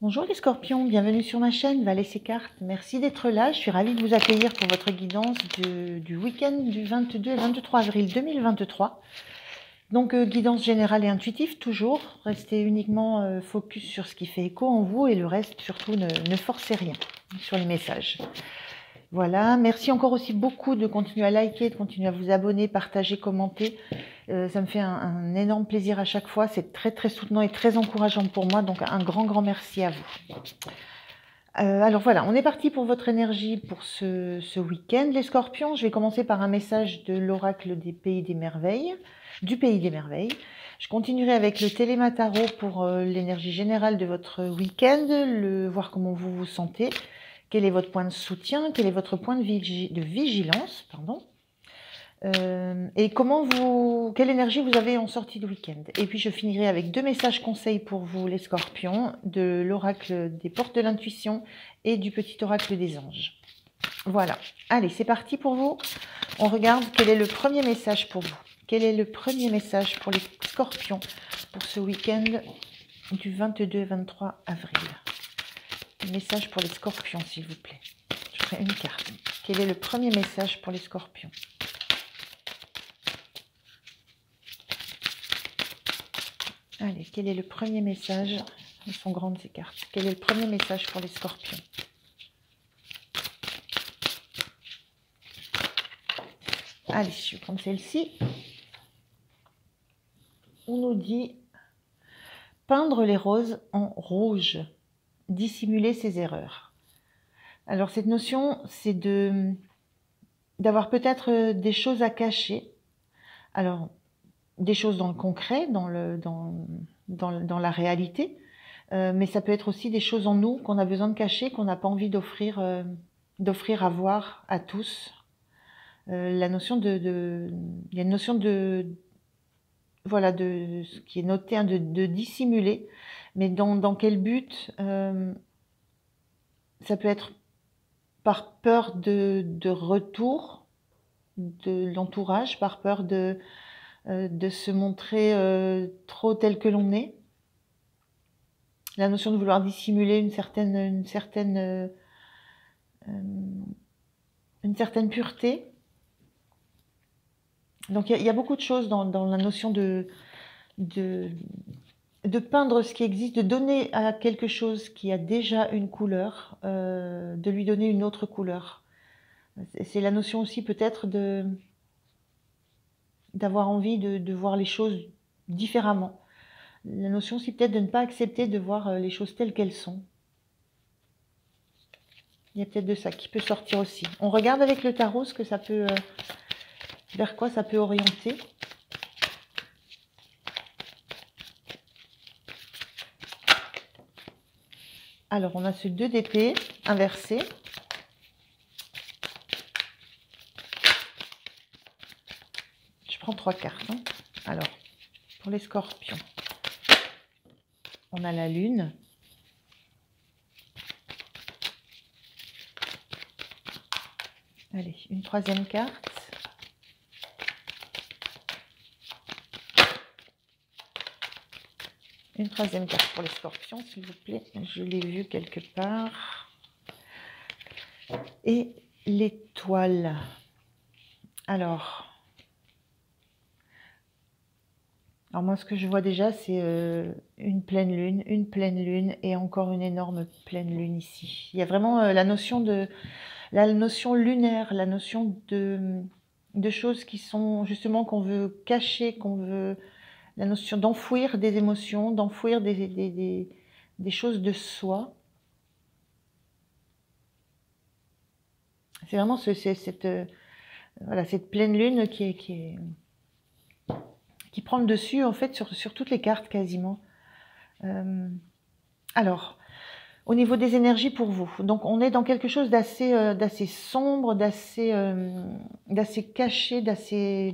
Bonjour les scorpions, bienvenue sur ma chaîne Valais et Cartes. Merci d'être là, je suis ravie de vous accueillir pour votre guidance du week-end du 22 et 23 avril 2023. Donc guidance générale et intuitive toujours, restez uniquement focus sur ce qui fait écho en vous et le reste surtout ne forcez rien sur les messages. Voilà, merci encore aussi beaucoup de continuer à liker, de continuer à vous abonner, partager, commenter. Ça me fait un énorme plaisir à chaque fois. C'est très très soutenant et très encourageant pour moi. Donc un grand merci à vous. Alors voilà, on est parti pour votre énergie pour ce week-end. Les scorpions, je vais commencer par un message de l'oracle des pays des merveilles, du pays des merveilles. Je continuerai avec le Téléma Tarot pour l'énergie générale de votre week-end, voir comment vous vous sentez. Quel est votre point de soutien? Quel est votre point de vigilance, pardon, et quelle énergie vous avez en sortie de week-end? Et puis je finirai avec deux messages conseils pour vous les scorpions, de l'oracle des portes de l'intuition et du petit oracle des anges. Voilà, allez, c'est parti pour vous. On regarde quel est le premier message pour vous. Quel est le premier message pour les scorpions pour ce week-end du 22 et 23 avril? Message pour les scorpions, s'il vous plaît. Je ferai une carte. Quel est le premier message pour les scorpions? Allez, quel est le premier message? Elles sont grandes ces cartes. Quel est le premier message pour les scorpions? Allez, je vais prendre celle-ci. On nous dit peindre les roses en rouge, dissimuler ses erreurs. Alors cette notion, c'est d'avoir peut-être des choses à cacher. Alors, des choses dans le concret, dans la réalité, mais ça peut être aussi des choses en nous qu'on a besoin de cacher, qu'on n'a pas envie d'offrir à voir à tous. La notion il y a une notion voilà, de ce qui est noté, hein, de dissimuler, mais dans quel but? Ça peut être par peur de retour de l'entourage, par peur de se montrer trop tel que l'on est. La notion de vouloir dissimuler une certaine pureté. Donc il y a beaucoup de choses dans la notion de peindre ce qui existe, de donner à quelque chose qui a déjà une couleur, de lui donner une autre couleur. C'est la notion aussi peut-être d'avoir envie de voir les choses différemment. La notion aussi peut-être de ne pas accepter de voir les choses telles qu'elles sont. Il y a peut-être de ça qui peut sortir aussi. On regarde avec le tarot ce que ça peut, vers quoi ça peut orienter. Alors on a ce 2 d'épée inversé. Je prends 3 cartes. Hein. Alors, pour les scorpions, on a la lune. Allez, une troisième carte. Une troisième carte pour les scorpions, s'il vous plaît. Je l'ai vu quelque part. Et l'étoile. Alors moi, ce que je vois déjà, c'est une pleine lune et encore une énorme pleine lune ici. Il y a vraiment la notion lunaire, la notion de choses qui sont justement qu'on veut cacher, la notion d'enfouir des émotions, d'enfouir des choses de soi. C'est vraiment cette pleine lune qui prend le dessus en fait sur toutes les cartes quasiment. Alors, au niveau des énergies pour vous, donc on est dans quelque chose d'assez sombre, d'assez caché, d'assez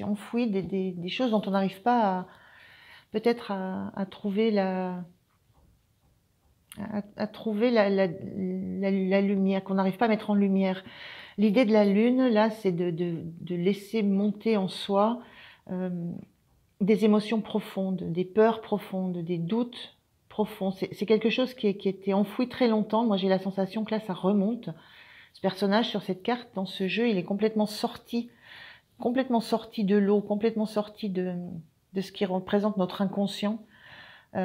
enfoui, des choses dont on n'arrive pas peut-être à trouver la lumière, qu'on n'arrive pas à mettre en lumière. L'idée de la lune, là, c'est de laisser monter en soi des émotions profondes, des peurs profondes, des doutes profond. C'est quelque chose qui était enfoui très longtemps. Moi, j'ai la sensation que là, ça remonte. Ce personnage sur cette carte, dans ce jeu, il est complètement sorti de l'eau, complètement sorti de ce qui représente notre inconscient. Et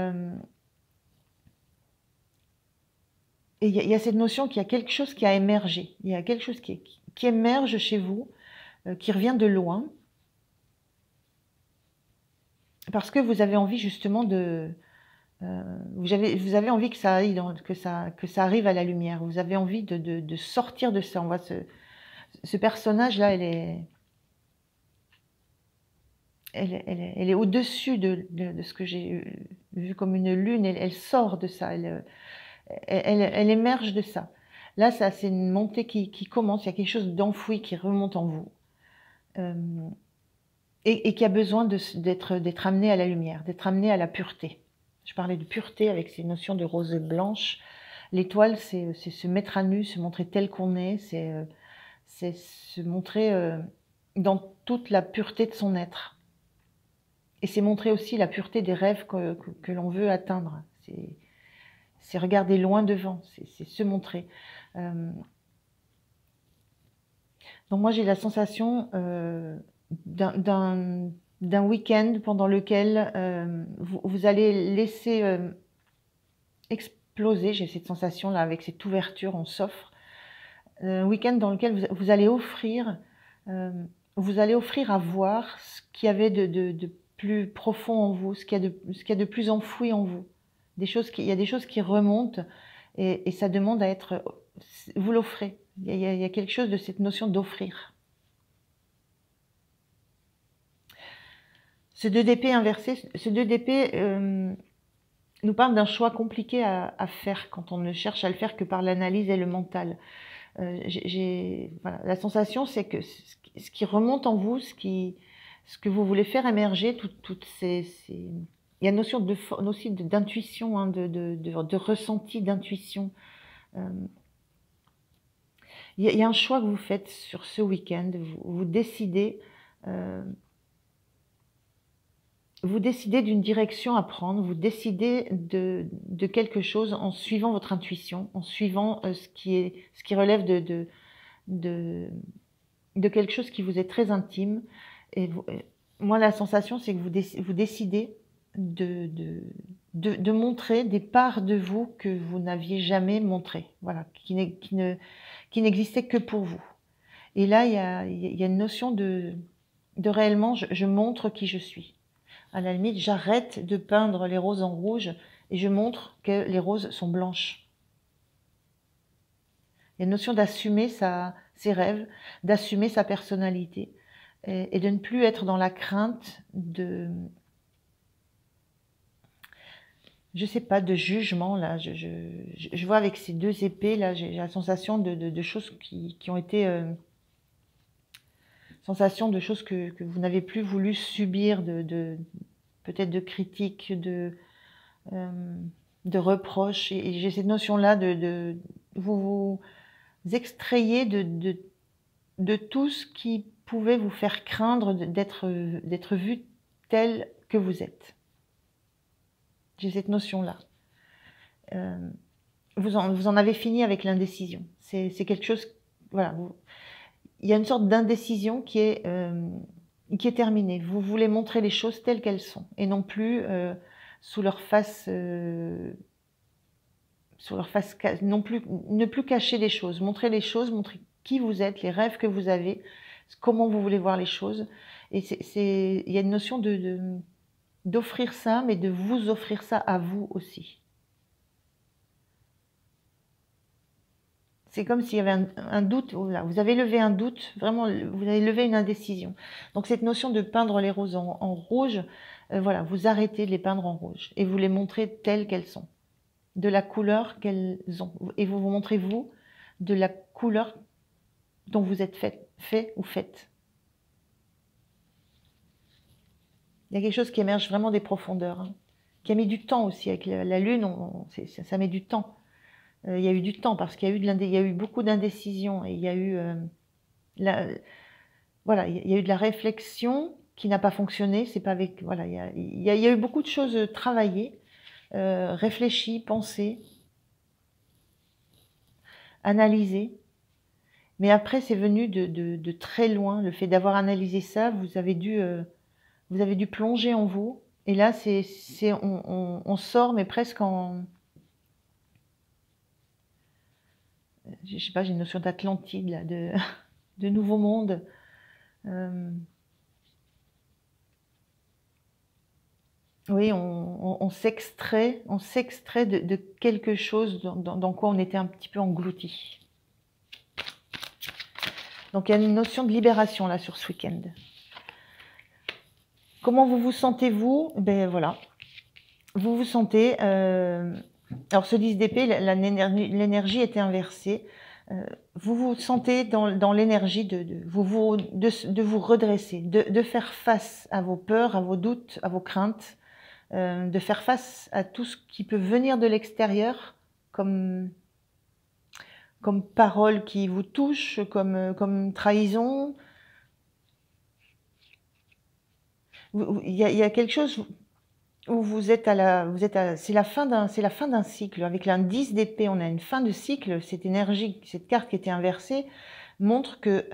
il y a cette notion qu'il y a quelque chose qui a émergé. Il y a quelque chose qui émerge chez vous, qui revient de loin. Parce que vous avez envie justement de... vous avez envie que ça aille que ça arrive à la lumière. Vous avez envie de sortir de ça. On voit ce personnage-là, elle est au-dessus de ce que j'ai vu comme une lune. Elle sort de ça. Elle émerge de ça. Là, ça, c'est une montée qui commence. Il y a quelque chose d'enfoui qui remonte en vous. Et qui a besoin d'être amené à la lumière, d'être amené à la pureté. Je parlais de pureté avec ces notions de rose blanche. L'étoile, c'est se mettre à nu, se montrer tel qu'on est, c'est se montrer dans toute la pureté de son être. Et c'est montrer aussi la pureté des rêves que l'on veut atteindre. C'est regarder loin devant, c'est se montrer. Donc moi, j'ai la sensation d'un week-end pendant lequel vous allez laisser exploser, j'ai cette sensation-là, avec cette ouverture, on s'offre. Un week-end dans lequel vous allez offrir à voir ce qu'il y avait de plus profond en vous, ce qu'il y a de plus enfoui en vous. Il y a des choses qui remontent et ça demande à être... Vous l'offrez. Il y a quelque chose de cette notion d'offrir. Ce 2 d'épée inversé, ce 2 d'épée nous parle d'un choix compliqué à faire quand on ne cherche à le faire que par l'analyse et le mental. Voilà, la sensation, c'est que ce qui remonte en vous, ce que vous voulez faire émerger, toutes ces... Il y a une notion aussi d'intuition, hein, de ressenti, d'intuition. Il y a un choix que vous faites sur ce week-end. Vous décidez d'une direction à prendre. Vous décidez de quelque chose en suivant votre intuition, en suivant ce qui relève de quelque chose qui vous est très intime. Et moi, la sensation, c'est que vous décidez de montrer des parts de vous que vous n'aviez jamais montrées, voilà, qui n'existaient que pour vous. Et là, il y a une notion de réellement, je montre qui je suis. À la limite, j'arrête de peindre les roses en rouge et je montre que les roses sont blanches. Il y a une notion d'assumer ses rêves, d'assumer sa personnalité et de ne plus être dans la crainte je sais pas, de jugement. Là, je vois avec ces 2 épées, là, j'ai la sensation de choses qui ont été... sensation de choses que vous n'avez plus voulu subir, peut-être de critiques, de reproches. Et j'ai cette notion-là vous extrayez de tout ce qui pouvait vous faire craindre d'être vu tel que vous êtes. J'ai cette notion-là. Vous en avez fini avec l'indécision. C'est quelque chose... Voilà, il y a une sorte d'indécision qui est terminée. Vous voulez montrer les choses telles qu'elles sont et non plus sous leur face, ne plus cacher les choses. Montrer les choses, montrer qui vous êtes, les rêves que vous avez, comment vous voulez voir les choses. Et il y a une notion d'offrir ça, mais de vous offrir ça à vous aussi. C'est comme s'il y avait un doute, voilà, vous avez levé un doute, vraiment, vous avez levé une indécision. Donc cette notion de peindre les roses en rouge, voilà, vous arrêtez de les peindre en rouge et vous les montrez telles qu'elles sont, de la couleur qu'elles ont. Et vous vous montrez, vous, de la couleur dont vous êtes fait ou faite. Il y a quelque chose qui émerge vraiment des profondeurs, hein, qui a mis du temps aussi. Avec la lune, ça met du temps. Il y a eu du temps parce qu'il y a eu beaucoup d'indécision et il y a eu voilà, il y a eu de la réflexion qui n'a pas fonctionné. C'est pas avec voilà, il y a eu beaucoup de choses travaillées réfléchi, pensé, analysé. Mais après, c'est venu de très loin. Le fait d'avoir analysé ça, vous avez dû plonger en vous. Et là, on sort, mais presque en, je sais pas, j'ai une notion d'Atlantide, là, de nouveau monde. Oui, on s'extrait de quelque chose dans quoi on était un petit peu englouti. Donc il y a une notion de libération là sur ce week-end. Comment vous vous sentez-vous? Ben voilà, vous vous sentez. Alors ce 10 d'épée, l'énergie était inversée. Vous vous sentez dans l'énergie de vous redresser, de faire face à vos peurs, à vos doutes, à vos craintes, de faire face à tout ce qui peut venir de l'extérieur comme parole qui vous touche, comme trahison. Il y a quelque chose où c'est la fin d'un cycle. Avec l'indice d'épée, on a une fin de cycle. Cette énergie, cette carte qui était inversée, montre que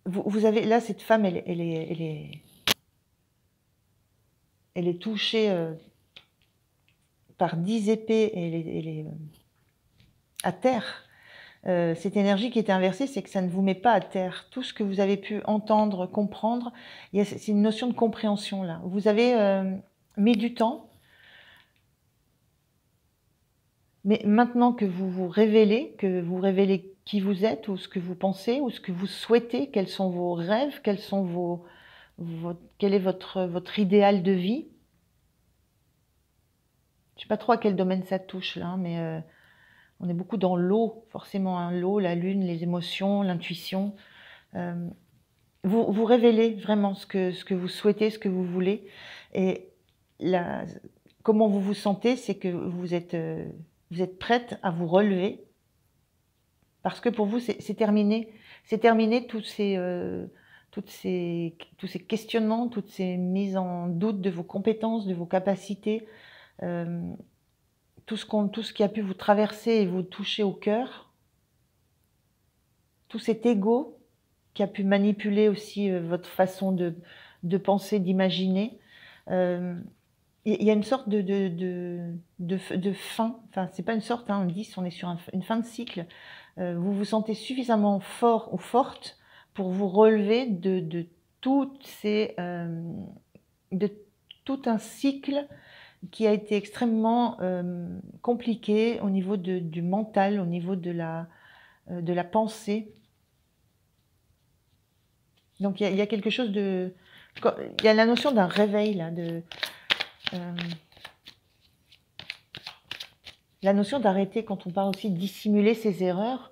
vous avez là cette femme, elle est touchée par 10 épées et elle est à terre. Cette énergie qui est inversée, c'est que ça ne vous met pas à terre. Tout ce que vous avez pu entendre, comprendre, c'est une notion de compréhension là. Vous avez mis du temps, mais maintenant que vous vous révélez, qui vous êtes, ou ce que vous pensez, ou ce que vous souhaitez, quels sont vos rêves, quel est votre idéal de vie. Je ne sais pas trop à quel domaine ça touche là, mais on est beaucoup dans l'eau, forcément, hein, l'eau, la lune, les émotions, l'intuition. Vous révélez vraiment ce que vous souhaitez, ce que vous voulez. Et comment vous vous sentez, c'est que vous êtes prête à vous relever. Parce que pour vous, c'est terminé. C'est terminé tous ces questionnements, toutes ces mises en doute de vos compétences, de vos capacités. Tout ce qui a pu vous traverser et vous toucher au cœur, tout cet ego qui a pu manipuler aussi votre façon de penser, d'imaginer. Il y a une sorte de fin, enfin c'est pas une sorte, hein, on dit on est sur une fin de cycle. Vous vous sentez suffisamment fort ou forte pour vous relever de tout un cycle qui a été extrêmement compliqué au niveau du mental, au niveau de la pensée. Donc il y a quelque chose il y a la notion d'un réveil là, la notion d'arrêter quand on parle aussi de dissimuler ses erreurs.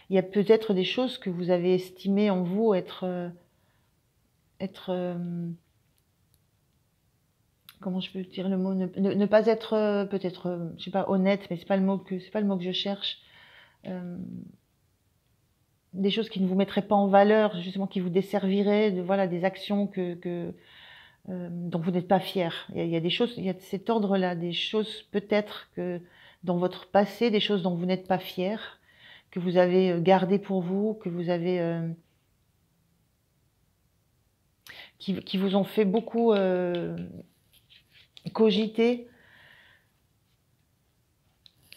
Il y a peut-être des choses que vous avez estimées en vous être comment je peux dire le mot, ne pas être peut-être, je sais pas, honnête, mais c'est pas le mot que je cherche. Des choses qui ne vous mettraient pas en valeur, justement qui vous desserviraient, des actions dont vous n'êtes pas fier. Il y a des choses, il y a de cet ordre-là, des choses peut-être que dans votre passé, des choses dont vous n'êtes pas fier, que vous avez gardées pour vous, que vous avez qui vous ont fait beaucoup cogiter.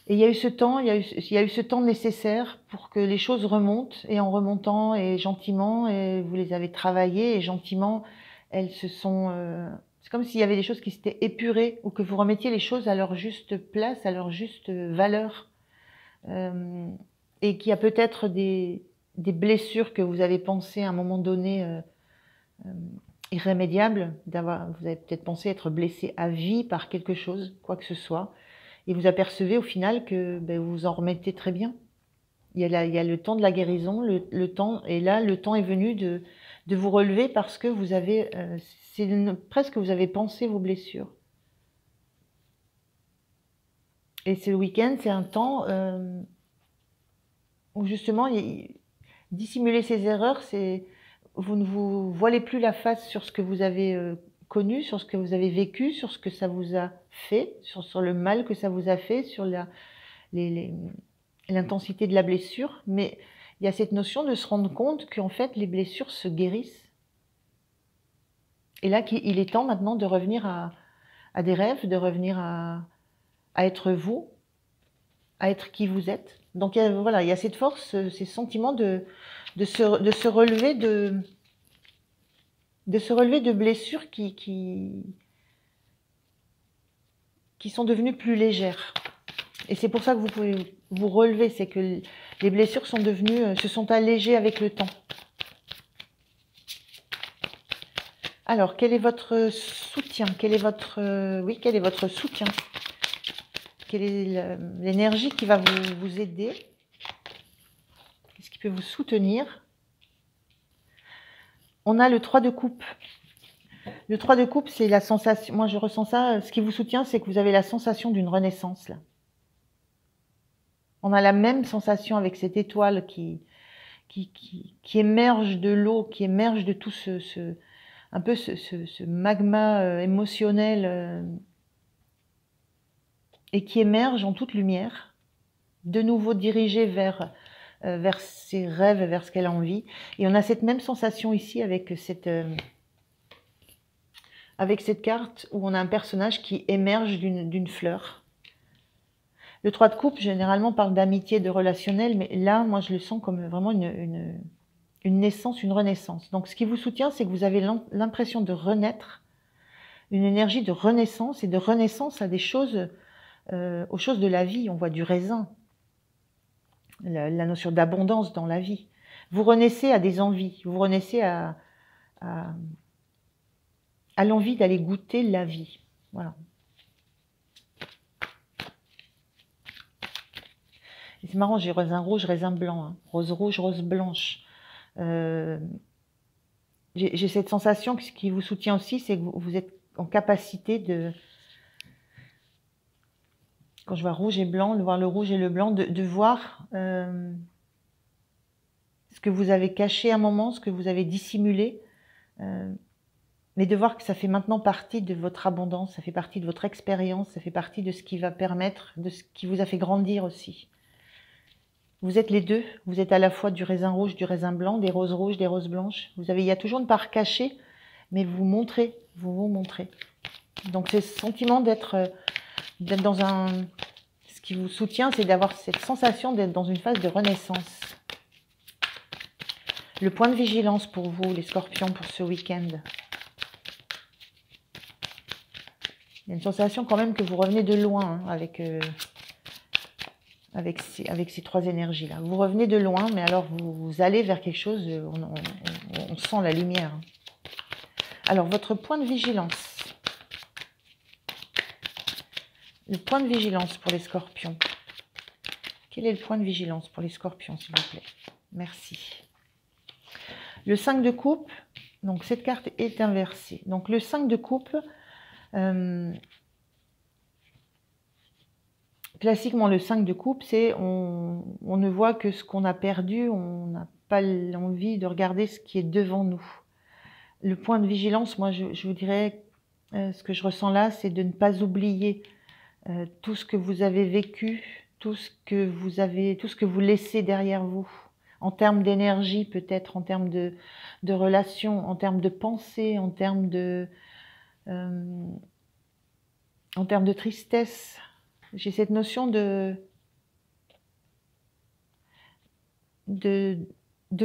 Et il y a eu ce temps, il y a eu ce temps nécessaire pour que les choses remontent, et en remontant, et gentiment, et vous les avez travaillées, et gentiment, elles se sont... c'est comme s'il y avait des choses qui s'étaient épurées, ou que vous remettiez les choses à leur juste place, à leur juste valeur. Et qu'il y a peut-être des blessures que vous avez pensées à un moment donné irrémédiables. Vous avez peut-être pensé être blessé à vie par quelque chose, quoi que ce soit. Et vous apercevez au final que vous vous en remettez très bien. Il y a le temps de la guérison, le temps, et là, le temps est venu de vous relever parce que vous avez, presque vous avez pensé vos blessures. Et ce week-end, c'est un temps où justement, dissimuler ces erreurs, vous ne vous voilez plus la face sur ce que vous avez connu, sur ce que vous avez vécu, sur ce que ça vous a fait, sur le mal que ça vous a fait, sur l'intensité de la blessure. Mais il y a cette notion de se rendre compte qu'en fait, les blessures se guérissent. Et là, il est temps maintenant de revenir à des rêves, de revenir à être vous, à être qui vous êtes. Donc voilà, il y a cette force, ces sentiments de se relever de blessures qui sont devenues plus légères. Et c'est pour ça que vous pouvez vous relever, c'est que les blessures sont devenues, se sont allégées avec le temps. Alors, quel est votre soutien? Quel est votre soutien? Quelle est l'énergie qui va vous aider? Qu'est-ce qui peut vous soutenir? On a le 3 de coupe. Le 3 de coupe, c'est la sensation. Moi, je ressens ça. Ce qui vous soutient, c'est que vous avez la sensation d'une renaissance, là. On a la même sensation avec cette étoile qui émerge de l'eau, qui émerge de tout un peu ce magma émotionnel et qui émerge en toute lumière, de nouveau dirigé vers ses rêves, vers ce qu'elle a envie. Et on a cette même sensation ici avec cette carte où on a un personnage qui émerge d'une fleur. Le 3 de coupe, généralement, parle d'amitié, de relationnel, mais là, moi, je le sens comme vraiment une naissance, une renaissance. Donc, ce qui vous soutient, c'est que vous avez l'impression de renaître, une énergie de renaissance et de renaissance à des choses, aux choses de la vie. On voit du raisin, la notion d'abondance dans la vie. Vous renaissez à des envies, vous renaissez à l'envie d'aller goûter la vie. Voilà. C'est marrant, j'ai raisin rouge, raisin blanc, hein. Rose rouge, rose blanche. J'ai cette sensation que ce qui vous soutient aussi, c'est que vous êtes en capacité de, quand je vois rouge et blanc, de voir le rouge et le blanc, de voir ce que vous avez caché à un moment, ce que vous avez dissimulé, mais de voir que ça fait maintenant partie de votre abondance, ça fait partie de votre expérience, ça fait partie de ce qui va permettre, de ce qui vous a fait grandir aussi. Vous êtes les deux, vous êtes à la fois du raisin rouge, du raisin blanc, des roses rouges, des roses blanches. Il y a toujours une part cachée, mais vous vous montrez. Donc c'est ce sentiment d'être dans un... Ce qui vous soutient, c'est d'avoir cette sensation d'être dans une phase de renaissance. Le point de vigilance pour vous, les scorpions, pour ce week-end. Il y a une sensation quand même que vous revenez de loin, hein, avec ces trois énergies-là. Vous revenez de loin, mais alors vous allez vers quelque chose, on sent la lumière. Alors, votre point de vigilance. Le point de vigilance pour les scorpions. Quel est le point de vigilance pour les scorpions, s'il vous plaît? Merci. Le 5 de coupe, donc cette carte est inversée. Donc, le 5 de coupe... classiquement, le 5 de coupe, c'est on ne voit que ce qu'on a perdu, on n'a pas l'envie de regarder ce qui est devant nous. Le point de vigilance, moi, je vous dirais, ce que je ressens là, c'est de ne pas oublier tout ce que vous avez vécu, tout ce que vous laissez derrière vous, en termes d'énergie peut-être, en termes de relations, en termes de pensée, en termes de tristesse. J'ai cette notion de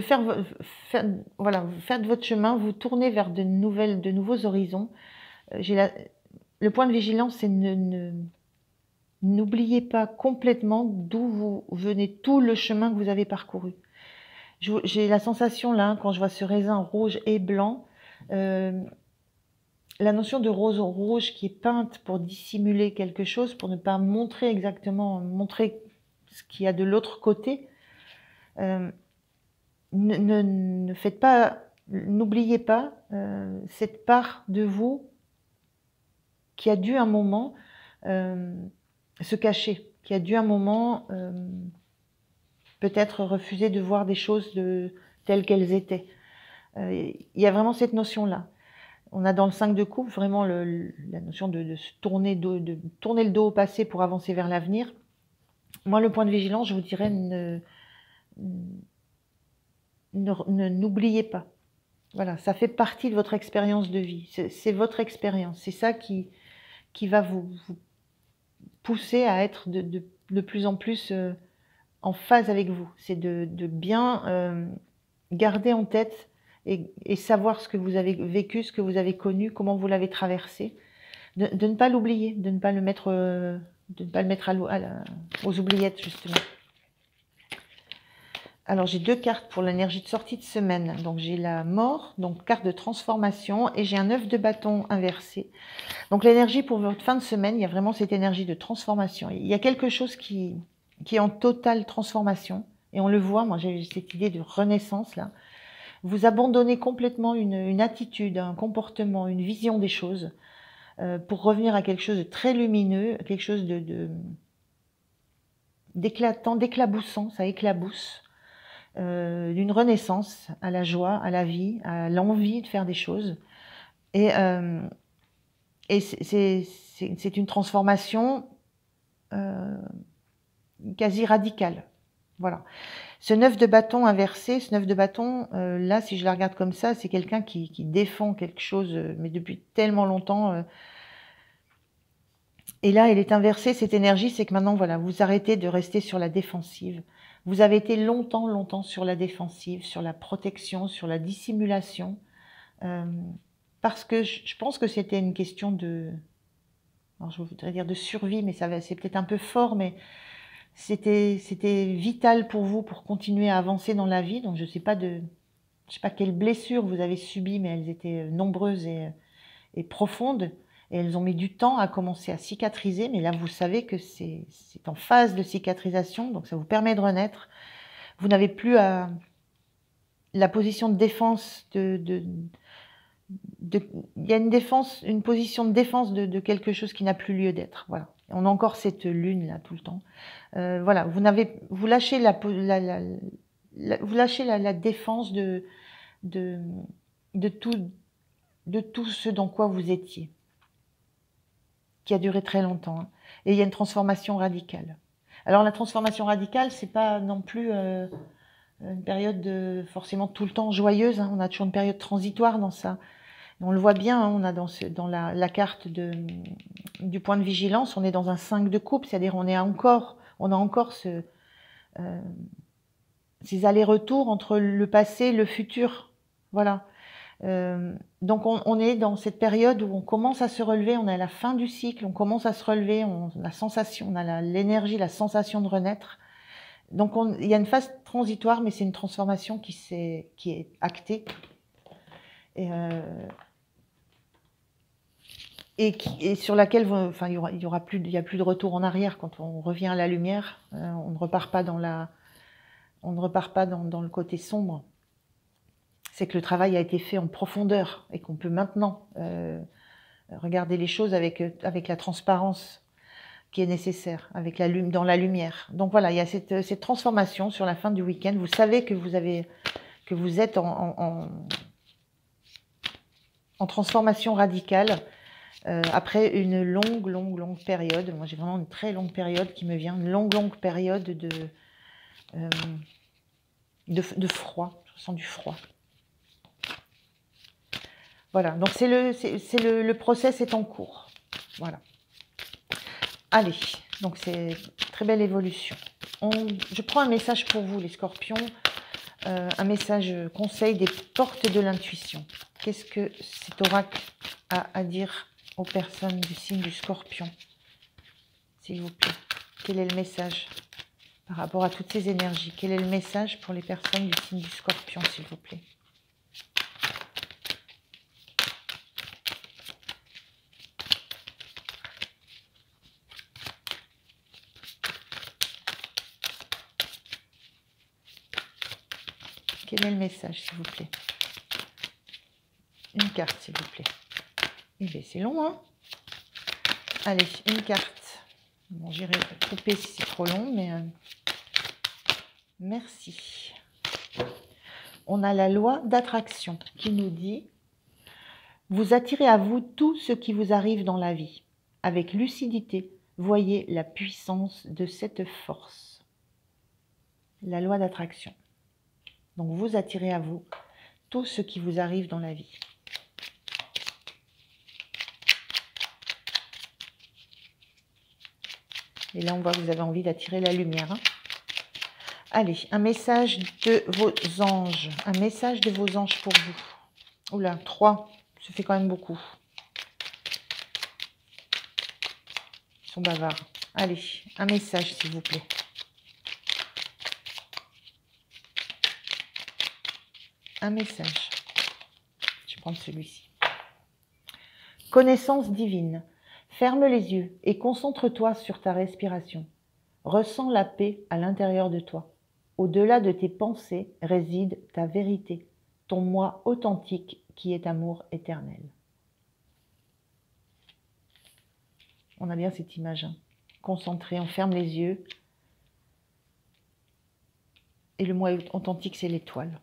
faire de votre chemin, vous tourner vers de nouveaux horizons. Le point de vigilance, c'est n'oubliez pas complètement d'où vous venez, tout le chemin que vous avez parcouru. J'ai la sensation là, quand je vois ce raisin rouge et blanc, la notion de rose rouge qui est peinte pour dissimuler quelque chose, pour ne pas montrer ce qu'il y a de l'autre côté. N'oubliez pas cette part de vous qui a dû un moment se cacher, qui a dû un moment peut-être refuser de voir des choses telles qu'elles étaient. Il y a vraiment cette notion-là. On a dans le 5 de coupe vraiment la notion de se tourner, de tourner le dos au passé pour avancer vers l'avenir. Moi, le point de vigilance, je vous dirais, n'oubliez pas. Voilà, ça fait partie de votre expérience de vie. C'est votre expérience. C'est ça qui va vous pousser à être de plus en plus en phase avec vous. C'est de bien garder en tête et savoir ce que vous avez vécu, ce que vous avez connu, comment vous l'avez traversé. De ne pas l'oublier, de ne pas le mettre, aux oubliettes, justement. Alors, j'ai 2 cartes pour l'énergie de sortie de semaine. Donc, j'ai la mort, donc carte de transformation, et j'ai un 9 de bâton inversé. Donc, l'énergie pour votre fin de semaine, il y a vraiment cette énergie de transformation. Il y a quelque chose qui est en totale transformation, et on le voit, moi j'ai cette idée de renaissance, là. Vous abandonnez complètement une attitude, un comportement, une vision des choses, pour revenir à quelque chose de très lumineux, quelque chose d'éclatant, d'éclaboussant, ça éclabousse. D'une renaissance à la joie, à la vie, à l'envie de faire des choses. Et c'est une transformation quasi radicale. Voilà. Ce 9 de bâton inversé, ce 9 de bâton, là, si je la regarde comme ça, c'est quelqu'un qui défend quelque chose, mais depuis tellement longtemps. Et là, elle est inversée, cette énergie, c'est que maintenant, voilà, vous arrêtez de rester sur la défensive. Vous avez été longtemps, longtemps sur la défensive, sur la protection, sur la dissimulation, parce que je pense que c'était une question alors je voudrais dire de survie, mais c'est peut-être un peu fort, mais c'était vital pour vous pour continuer à avancer dans la vie. Donc je sais pas quelles blessures vous avez subies, mais elles étaient nombreuses et profondes. Et elles ont mis du temps à commencer à cicatriser, mais là, vous savez que c'est en phase de cicatrisation, donc ça vous permet de renaître. Vous n'avez plus la position de défense il y a une position de défense de quelque chose qui n'a plus lieu d'être. Voilà. On a encore cette lune là tout le temps. Voilà, vous lâchez vous lâchez la défense de tout ce dans quoi vous étiez, qui a duré très longtemps. Hein. Et il y a une transformation radicale. Alors la transformation radicale, c'est pas non plus une période forcément tout le temps joyeuse. Hein. On a toujours une période transitoire dans ça. Et on le voit bien, hein, on a dans la carte du point de vigilance, on est dans un 5 de coupe, c'est-à-dire on a encore ces allers-retours entre le passé et le futur. Voilà. Donc on est dans cette période où on commence à se relever, on est à la fin du cycle, on commence à se relever, on a l'énergie, la sensation de renaître. Donc il y a une phase transitoire, mais c'est une transformation qui est actée. Et sur laquelle il y a plus de retour en arrière quand on revient à la lumière. On ne repart pas dans le côté sombre. C'est que le travail a été fait en profondeur et qu'on peut maintenant regarder les choses avec la transparence qui est nécessaire, dans la lumière. Donc voilà, il y a cette transformation sur la fin du week-end. Vous savez que vous êtes en transformation radicale après une longue période. Moi, j'ai vraiment une très longue période qui me vient, une longue période de froid. Je ressens du froid. Voilà, donc le process est en cours. Voilà. Allez, donc c'est très belle évolution. Je prends un message pour vous, les scorpions. Un message conseil des portes de l'intuition. Qu'est-ce que cet oracle a à dire aux personnes du signe du scorpion, s'il vous plaît? Quel est le message par rapport à toutes ces énergies? Quel est le message pour les personnes du signe du scorpion, s'il vous plaît? Quel est le message, s'il vous plaît? Une carte, s'il vous plaît. Eh bien, c'est long, hein? Allez, une carte. Bon, j'irai couper si c'est trop long, mais merci. On a la loi d'attraction qui nous dit Vous attirez à vous tout ce qui vous arrive dans la vie. Avec lucidité, voyez la puissance de cette force. La loi d'attraction. Donc vous attirez à vous tout ce qui vous arrive dans la vie. Et là, on voit que vous avez envie d'attirer la lumière. Hein. Allez, un message de vos anges. Un message de vos anges pour vous. Oula, 3, ça fait quand même beaucoup. Ils sont bavards. Allez, un message, s'il vous plaît. Un message. Je vais prendre celui-ci. Connaissance divine. Ferme les yeux et concentre-toi sur ta respiration. Ressens la paix à l'intérieur de toi. Au-delà de tes pensées réside ta vérité, ton moi authentique qui est amour éternel. On a bien cette image. Hein. Concentré, on ferme les yeux. Et le moi authentique, c'est l'étoile.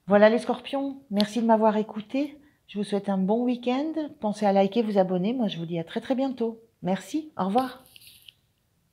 Voilà les scorpions, merci de m'avoir écouté. Je vous souhaite un bon week-end. Pensez à liker, vous abonner. Moi, je vous dis à très très bientôt. Merci, au revoir.